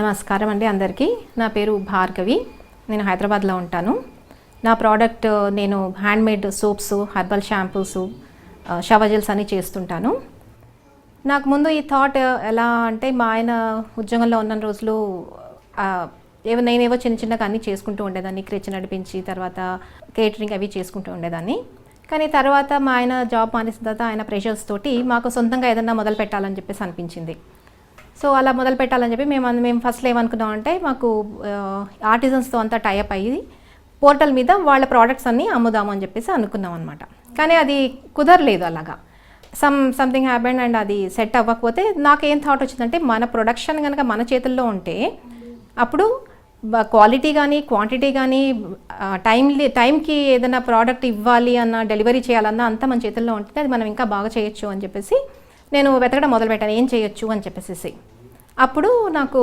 నమస్కారం అండి అందరికీ. నా పేరు భార్గవి. నేను హైదరాబాద్లో ఉంటాను. నా ప్రోడక్ట్ నేను handmade soaps, herbal shampoos, shower gels అన్నీ చేస్తుంటాను. నాకు ముందు ఈ థాట్ ఎలా అంటే, మా ఆయన ఉద్యోగంలో ఉన్న రోజులు నేనేవో చిన్న చిన్నగా అన్నీ చేసుకుంటూ ఉండేదాన్ని. క్రెచ్ నడిపించి తర్వాత కేటరింగ్ అవి చేసుకుంటూ ఉండేదాన్ని. కానీ తర్వాత మా ఆయన జాబ్ మానేసిన తర్వాత ఆయన ప్రెషర్స్ తోటి మాకు సొంతంగా ఏదన్నా మొదలు పెట్టాలని చెప్పేసి అనిపించింది. సో అలా మొదలు పెట్టాలని చెప్పి మేము ఫస్ట్లో ఏమనుకున్నామంటే, మాకు ఆర్టిజన్స్తో అంతా టైఅప్ అయ్యి పోర్టల్ మీద వాళ్ళ ప్రోడక్ట్స్ అన్నీ అమ్ముదాము అని చెప్పేసి అనుకున్నాం అనమాట. కానీ అది కుదరలేదు. అలాగా సంథింగ్ హ్యాపెండ్ అండ్ అది సెట్ అవ్వకపోతే నాకేం థాట్ వచ్చిందంటే, మన ప్రొడక్షన్ కనుక మన చేతుల్లో ఉంటే అప్పుడు క్వాలిటీ కానీ క్వాంటిటీ కానీ టైంకి ఏదైనా ప్రోడక్ట్ ఇవ్వాలి అన్న, డెలివరీ చేయాలన్నా అంతా మన చేతుల్లో ఉంటే అది మనం ఇంకా బాగా చేయొచ్చు అని చెప్పేసి నేను వెతకడం మొదలుపెట్టాను, ఏం చేయొచ్చు అని చెప్పేసి. అప్పుడు నాకు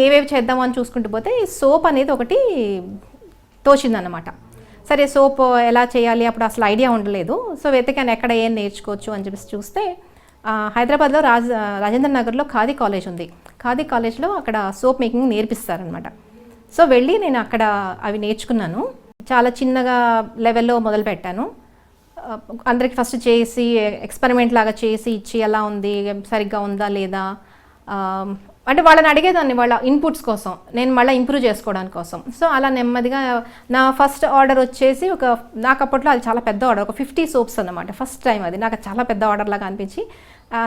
ఏవేవి చేద్దామో అని చూసుకుంటూ పోతే సోప్ అనేది ఒకటి తోచిందన్నమాట. సరే సోప్ ఎలా చేయాలి అప్పుడు అసలు ఐడియా ఉండలేదు. సో వెతికాను ఎక్కడ ఏం నేర్చుకోవచ్చు అని చెప్పేసి చూస్తే హైదరాబాద్లో రాజేంద్ర నగర్లో ఖాదీ కాలేజ్ ఉంది. ఖాదీ కాలేజ్లో అక్కడ సోప్ మేకింగ్ నేర్పిస్తారనమాట. సో వెళ్ళి నేను అక్కడ అవి నేర్చుకున్నాను. చాలా చిన్నగా లెవెల్లో మొదలుపెట్టాను. అందరికి ఫస్ట్ చేసి ఎక్స్పెరిమెంట్ లాగా చేసి ఇచ్చి ఎలా ఉంది, సరిగ్గా ఉందా లేదా అంటే వాళ్ళని అడిగేదాన్ని వాళ్ళ ఇన్పుట్స్ కోసం, నేను మళ్ళీ ఇంప్రూవ్ చేసుకోవడానికి కోసం. సో అలా నెమ్మదిగా నా ఫస్ట్ ఆర్డర్ వచ్చేసి నాకు అప్పట్లో అది చాలా పెద్ద ఆర్డర్, ఒక 50 సోప్స్ అన్నమాట. ఫస్ట్ టైం అది నాకు చాలా పెద్ద ఆర్డర్ లాగా అనిపించి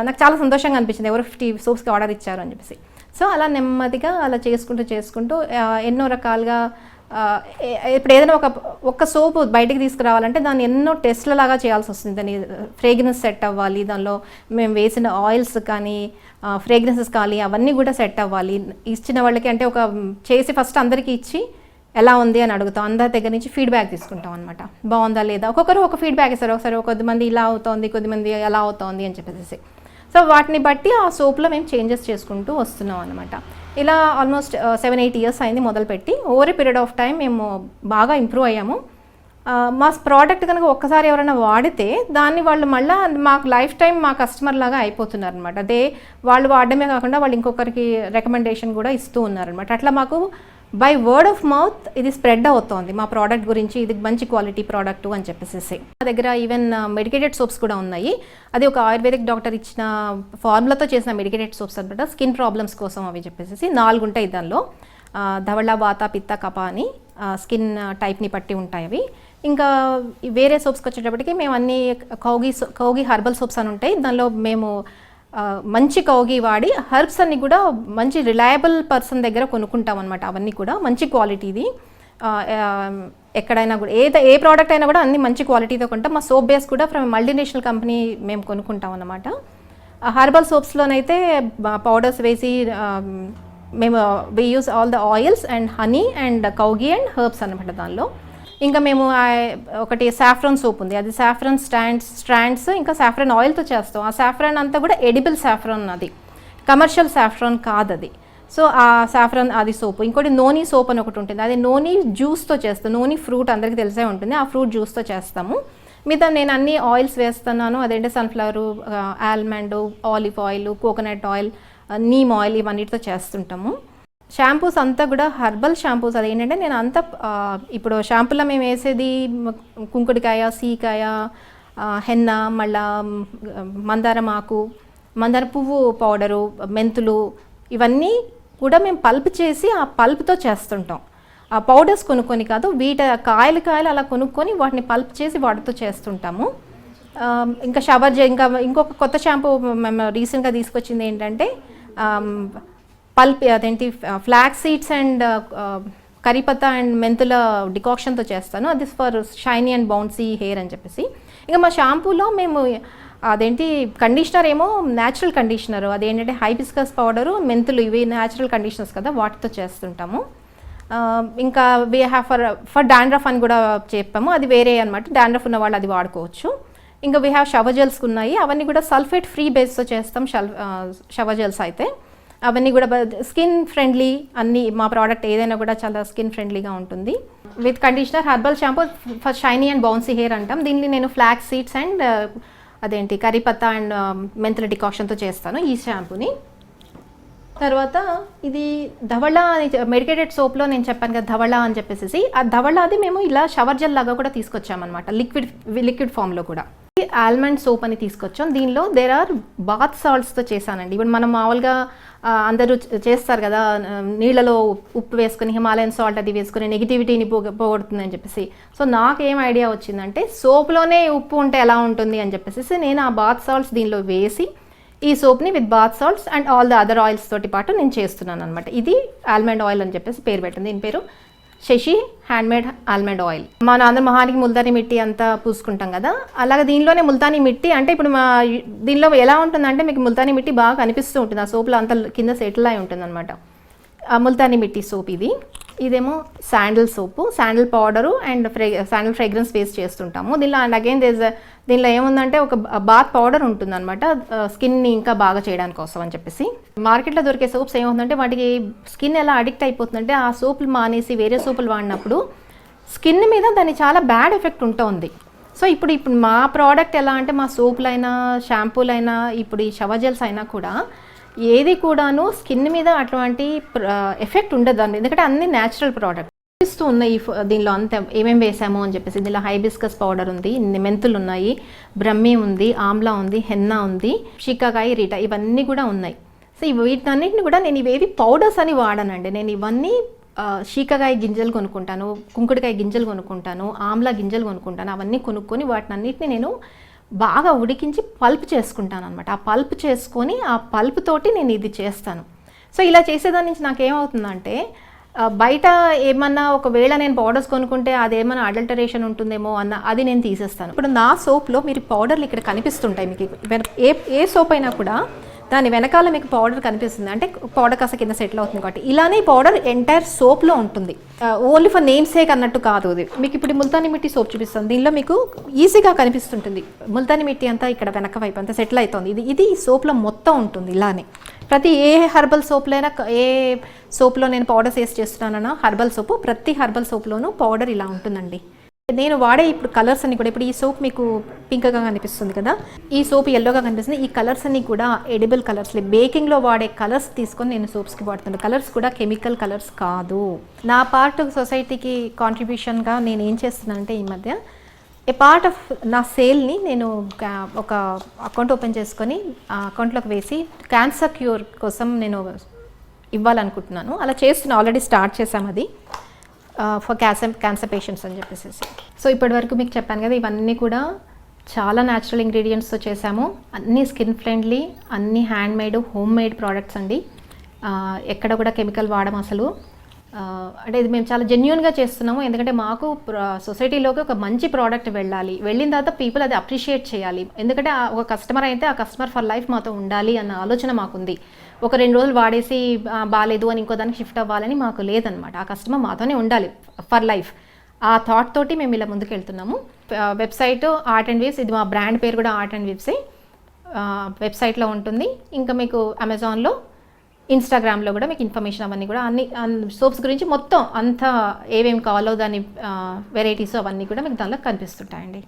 నాకు చాలా సంతోషంగా అనిపించింది, ఎవరు 50 సోప్స్కి ఆర్డర్ ఇచ్చారు అని చెప్పేసి. సో అలా నెమ్మదిగా అలా చేసుకుంటూ ఎన్నో రకాలుగా ఇప్పుడు ఏదైనా ఒక సోప్ బయటికి తీసుకురావాలంటే దాన్ని ఎన్నో టెస్ట్ల లాగా చేయాల్సి వస్తుంది. దాన్ని ఫ్రేగ్రెన్స్ సెట్ అవ్వాలి, దానిలో మేము వేసిన ఆయిల్స్ కానీ ఫ్రేగ్రెన్సెస్ కానీ అవన్నీ కూడా సెట్ అవ్వాలి. ఇచ్చిన వాళ్ళకి అంటే చేసి ఫస్ట్ అందరికీ ఇచ్చి ఎలా ఉంది అని అడుగుతాం, అందరి దగ్గర నుంచి ఫీడ్బ్యాక్ తీసుకుంటాం అనమాట. బాగుందా లేదా, ఒక్కొక్కరు ఒక ఫీడ్బ్యాక్ ఇస్తారు. ఒకసారి కొద్దిమంది ఇలా అవుతోంది, కొద్దిమంది ఎలా అవుతోంది అని చెప్పేసి. సో వాటిని బట్టి ఆ సోప్లో మేము చేంజెస్ చేసుకుంటూ వస్తున్నాం అనమాట. ఇలా ఆల్మోస్ట్ 7-8 ఇయర్స్ అయింది మొదలుపెట్టి. Over a period of time మేము బాగా ఇంప్రూవ్ అయ్యాము. మా ప్రోడక్ట్ కనుక ఒక్కసారి ఎవరైనా వాడితే దాన్ని వాళ్ళు మళ్ళీ మాకు లైఫ్ టైం మా కస్టమర్ లాగా అయిపోతున్నారు అనమాట. అదే వాళ్ళు వాడడమే కాకుండా వాళ్ళు ఇంకొకరికి రికమెండేషన్ కూడా ఇస్తూ ఉన్నారనమాట. అట్లా మాకు బై వర్డ్ ఆఫ్ మౌత్ ఇది స్ప్రెడ్ అవుతోంది మా ప్రోడక్ట్ గురించి, ఇది మంచి క్వాలిటీ ప్రోడక్ట్ అని చెప్పేసి. మా దగ్గర ఈవెన్ మెడికేటెడ్ సోప్స్ కూడా ఉన్నాయి. అది ఒక ఆయుర్వేదిక్ డాక్టర్ ఇచ్చిన ఫార్ములాతో చేసిన మెడికేటెడ్ సోప్స్ అనమాట. స్కిన్ ప్రాబ్లమ్స్ కోసం అవి చెప్పేసి 4 ఉంటాయి దానిలో. ధవళ, వాత, పిత్త, కప అని స్కిన్ టైప్ని బట్టి ఉంటాయి అవి. ఇంకా వేరే సోప్స్కి వచ్చేటప్పటికి మేము అన్ని కౌగి హెర్బల్ సోప్స్ అని ఉంటాయి. దానిలో మేము మంచి కౌగి వాడి హెర్బ్స్ అన్ని కూడా మంచి రిలయబుల్ పర్సన్ దగ్గర కొనుక్కుంటాం అనమాట. అవన్నీ కూడా మంచి క్వాలిటీది. ఎక్కడైనా కూడా ఏ ప్రోడక్ట్ అయినా కూడా అన్ని మంచి క్వాలిటీతో కొంటాం. మా సోప్ బేస్ కూడా ఫ్రమ్ మల్టీనేషనల్ కంపెనీ మేము కొనుక్కుంటాం అన్నమాట. హెర్బల్ సోప్స్లోనైతే పౌడర్స్ వేసి మేము we use all the oils and honey and cow ghee and herbs అనమాట దానిలో. ఇంకా మేము ఒకటి సాఫ్రాన్ సోప్ ఉంది, అది సాఫ్రాన్ స్ట్రాండ్స్ ఇంకా సాఫ్రాన్ ఆయిల్తో చేస్తాం. ఆ సాఫ్రాన్ అంతా కూడా ఎడిబుల్ సాఫ్రాన్, అది కమర్షియల్ సాఫ్రాన్ కాదు అది. సో ఆ సాఫ్రాన్ అది సోప్. ఇంకోటి నోనీ సోప్ అని ఒకటి ఉంటుంది, అది నోనీ జ్యూస్తో చేస్తాం. నోనీ ఫ్రూట్ అందరికీ తెలిసే ఉంటుంది, ఆ ఫ్రూట్ జ్యూస్తో చేస్తాము. మిగతా నేను అన్ని ఆయిల్స్ వేస్తున్నాను, అదేంటే sunflower, almond, olive oil, coconut oil, neem oil ఇవన్నిటితో చేస్తుంటాము. షాంపూస్ అంతా కూడా హెర్బల్ షాంపూస్. అదేంటంటే నేను అంతా ఇప్పుడు షాంపూలో మేము వేసేది కుంకుడికాయ, సీకాయ, హెన్న, మళ్ళా మందారం ఆకు, మందార పువ్వు పౌడరు, మెంతులు, ఇవన్నీ కూడా మేము పల్ప్ చేసి ఆ పల్ప్తో చేస్తుంటాం. ఆ పౌడర్స్ కొనుక్కొని కాదు, కాయలు అలా కొనుక్కొని వాటిని పల్ప్ చేసి వాటితో చేస్తుంటాము. ఇంకా ఇంకొక కొత్త షాంపూ మేము రీసెంట్గా తీసుకొచ్చింది ఏంటంటే పల్ప్, అదేంటి ఫ్లాక్స్ సీడ్స్ అండ్ కరిపత్తా అండ్ మెంతుల డికాక్షన్తో చేస్తాను. అది for shiny and bouncy hair అని చెప్పేసి. ఇంకా మా షాంపూలో మేము అదేంటి కండిషనర్ ఏమో న్యాచురల్ కండిషనర్, అదేంటంటే హైబిస్కస్ పౌడరు, మెంతులు, ఇవి న్యాచురల్ కండిషనర్స్ కదా, వాటితో చేస్తుంటాము. ఇంకా వీ హ్యావ్ ఫర్ డాండ్రఫ్ అని కూడా చెప్పాము, అది వేరే అనమాట. డాండ్రఫ్ ఉన్న వాళ్ళు అది వాడుకోవచ్చు. ఇంకా వీ హ్యావ్ షవర్ జెల్స్ ఉన్నాయి, అవన్నీ కూడా సల్ఫేట్ ఫ్రీ బేస్తో చేస్తాం. షవర్ జెల్స్ అయితే అవన్నీ కూడా స్కిన్ ఫ్రెండ్లీ, అన్నీ మా ప్రోడక్ట్ ఏదైనా కూడా చాలా స్కిన్ ఫ్రెండ్లీగా ఉంటుంది. With conditioner herbal shampoo for shiny and bouncy hair అంటాం. దీన్ని నేను ఫ్లాక్స్ సీడ్స్ అండ్ అదేంటి కరిపత్తా అండ్ మెంతుల డికాక్షన్తో చేస్తాను ఈ షాంపూని. తర్వాత ఇది ధవళ అని మెడికేటెడ్ సోప్లో నేను చెప్పాను కదా ధవళ అని చెప్పేసి, ఆ ధవళ అది మేము ఇలా షవర్ జెల్ లాగా కూడా తీసుకొచ్చామన్నమాట, లిక్విడ్ ఫామ్లో కూడా. ఆల్మండ్ సోప్ అని తీసుకొచ్చాం. దీనిలో దేర్ ఆర్ బాత్ సాల్ట్స్తో చేశానండి. ఇప్పుడు మనం మామూలుగా అందరూ చేస్తారు కదా, నీళ్ళలో ఉప్పు వేసుకొని హిమాలయన్ సాల్ట్ అది వేసుకొని నెగిటివిటీని పోగొడుతుందని చెప్పేసి. సో నాకేం ఐడియా వచ్చిందంటే సోప్లోనే ఉప్పు ఉంటే ఎలా ఉంటుంది అని చెప్పేసి నేను ఆ బాత్ సాల్ట్స్ దీనిలో వేసి ఈ సోప్ని with bath salts and all the other oils తోటి పాటు నేను చేస్తున్నాను అనమాట. ఇది ఆల్మండ్ ఆయిల్ అని చెప్పేసి పేరు పెట్టింది. దీని పేరు శశి హ్యాండ్మేడ్ ఆల్మండ్ ఆయిల్. మన అందరం మొహానికి ముల్తానీ మిట్టి అంతా పూసుకుంటాం కదా, అలాగే దీనిలోనే ముల్తానీ మిట్టి అంటే ఇప్పుడు దీనిలో ఎలా ఉంటుందంటే మీకు ముల్తానీ మిట్టి బాగా కనిపిస్తూ ఉంటుంది, ఆ సోప్లో అంత కింద సెటిల్ అయి ఉంటుంది అనమాట. ముల్తానీ మిట్టి సోప్ ఇది. ఇదేమో sandal soap, sandal powder and sandal fragrance waste చేస్తుంటాము దీనిలో. అండ్ అగైన్ దీనిలో ఏముందంటే ఒక బాత్ పౌడర్ ఉంటుందన్నమాట, స్కిన్ని ఇంకా బాగా చేయడానికి కోసం అని చెప్పేసి. మార్కెట్లో దొరికే సోప్స్ ఏముందంటే వాటికి స్కిన్ ఎలా అడిక్ట్ అయిపోతుందంటే ఆ సోపులు మానేసి వేరే సోపులు వాడినప్పుడు స్కిన్ మీద దాని చాలా బ్యాడ్ ఎఫెక్ట్ ఉంటుంది. సో ఇప్పుడు మా ప్రోడక్ట్ ఎలా అంటే మా సోపులైనా షాంపూలైనా ఇప్పుడు ఈ షవర్ జెల్స్ అయినా కూడా ఏది కూడాను స్కిన్ మీద అటువంటి ఎఫెక్ట్ ఉండదండి, ఎందుకంటే అన్ని న్యాచురల్ ప్రోడక్ట్ ఇస్తూ ఉన్నాయి. దీనిలో అంత ఏమేమి వేసాము అని చెప్పేసి దీనిలో హైబిస్కస్ పౌడర్ ఉంది, మెంతులు ఉన్నాయి, బ్రహ్మి ఉంది, ఆమ్లా ఉంది, హెన్నా ఉంది, షికాకాయ రీటా ఇవన్నీ కూడా ఉన్నాయి. సో వీటన్నిటిని కూడా నేను ఇవేవి పౌడర్స్ అని వాడానండి. నేను ఇవన్నీ షీకాకాయ గింజలు కొనుక్కుంటాను, కుంకుడుకాయ గింజలు కొనుక్కుంటాను, ఆమ్లా గింజలు కొనుక్కుంటాను. అవన్నీ కొనుక్కొని వాటిని అన్నిటిని నేను బాగా ఉడికించి పల్ప్ చేసుకుంటాను అనమాట. ఆ పల్ప్ చేసుకొని ఆ పల్ప్ తోటి నేను ఇది చేస్తాను. సో ఇలా చేసేదాని నుంచి నాకేమవుతుందంటే బయట ఏమన్నా ఒకవేళ నేను పౌడర్స్ కొనుక్కుంటే అదేమన్నా అడల్టరేషన్ ఉంటుందేమో అది నేను తీసేస్తాను. ఇప్పుడు నా సోప్లో మీరు పౌడర్లు ఇక్కడ కనిపిస్తుంటాయి మీకు, ఏ సోప్ అయినా కూడా దాని వెనకాల మీకు పౌడర్ కనిపిస్తుంది, అంటే పౌడర్ కాస్త కింద సెటిల్ అవుతుంది కాబట్టి. ఇలానే పౌడర్ ఎంటైర్ సోప్లో ఉంటుంది, ఓన్లీ ఫర్ నేమ్ సేక్ అన్నట్టు కాదు. అది మీకు ఇప్పుడు ముల్తానీ మిట్టి సోప్ చూపిస్తాను, దీనిలో మీకు ఈజీగా కనిపిస్తుంటుంది ముల్తానీ మిట్టి అంతా ఇక్కడ వెనక వైపు అంతా సెటిల్ అవుతుంది. ఇది ఈ సోప్లో మొత్తం ఉంటుంది. ఇలానే ప్రతి ఏ హెర్బల్ సోప్లో అయినా, ఏ సోప్లో నేను పౌడర్స్ వేసి చేస్తున్నానో హెర్బల్ సోపు, ప్రతి హెర్బల్ సోప్లోనూ పౌడర్ ఇలా ఉంటుందండి. నేను వాడే ఇప్పుడు కలర్స్ అన్ని కూడా, ఇప్పుడు ఈ సోప్ మీకు పింక్గా కనిపిస్తుంది కదా, ఈ సోప్ ఎల్లోగా కనిపిస్తుంది. ఈ కలర్స్ అన్ని కూడా ఎడిబుల్ కలర్స్, బేకింగ్లో వాడే కలర్స్ తీసుకొని నేను సోప్స్కి వాడుతున్నాను. కలర్స్ కూడా కెమికల్ కలర్స్ కాదు. నా పార్ట్ సొసైటీకి కాంట్రిబ్యూషన్గా నేను ఏం చేస్తున్నానంటే ఈ మధ్య ఏ పార్ట్ ఆఫ్ నా సేల్ని నేను ఒక అకౌంట్ ఓపెన్ చేసుకొని ఆ అకౌంట్లోకి వేసి క్యాన్సర్ క్యూర్ కోసం నేను ఇవ్వాలనుకుంటున్నాను. అలా చేస్తున్నాను, ఆల్రెడీ స్టార్ట్ చేసాము అది ఫర్ క్యాన్సర్ పేషెంట్స్ అని చెప్పేసి. సో ఇప్పటివరకు మీకు చెప్పాను కదా, ఇవన్నీ కూడా చాలా న్యాచురల్ ఇంగ్రీడియంట్స్తో చేసాము. అన్నీ స్కిన్ ఫ్రెండ్లీ, అన్నీ హ్యాండ్మేడ్ హోమ్ మేడ్ ప్రోడక్ట్స్ అండి. ఎక్కడ కూడా కెమికల్ వాడడం అసలు. అంటే ఇది మేము చాలా జెన్యూన్గా చేస్తున్నాము, ఎందుకంటే మాకు సొసైటీలోకి ఒక మంచి ప్రోడక్ట్ వెళ్ళాలి, వెళ్ళిన తర్వాత పీపుల్ అది అప్రిషియేట్ చేయాలి. ఎందుకంటే ఒక కస్టమర్ అయితే ఆ కస్టమర్ ఫర్ లైఫ్ మాతో ఉండాలి అన్న ఆలోచన మాకుంది. ఒక 2 రోజులు వాడేసి బాగాలేదు అని ఇంకో దానికి షిఫ్ట్ అవ్వాలని మాకు లేదనమాట. ఆ కస్టమర్ మాతోనే ఉండాలి ఫర్ లైఫ్. ఆ థాట్ తోటి మేము ఇలా ముందుకు వెళ్తున్నాము. వెబ్సైట్ ఆర్ట్ అండ్ వీవ్స్, ఇది మా బ్రాండ్ పేరు కూడా ఆర్ట్ అండ్ వీవ్సే, వెబ్సైట్లో ఉంటుంది. ఇంకా మీకు అమెజాన్లో, ఇన్స్టాగ్రామ్లో కూడా మీకు ఇన్ఫర్మేషన్ అవన్నీ కూడా అన్ని సోప్స్ గురించి మొత్తం అంతా ఏమేమి కావాలో దాని వెరైటీస్ అవన్నీ కూడా మీకు దానిలో కనిపిస్తుంటాయండి.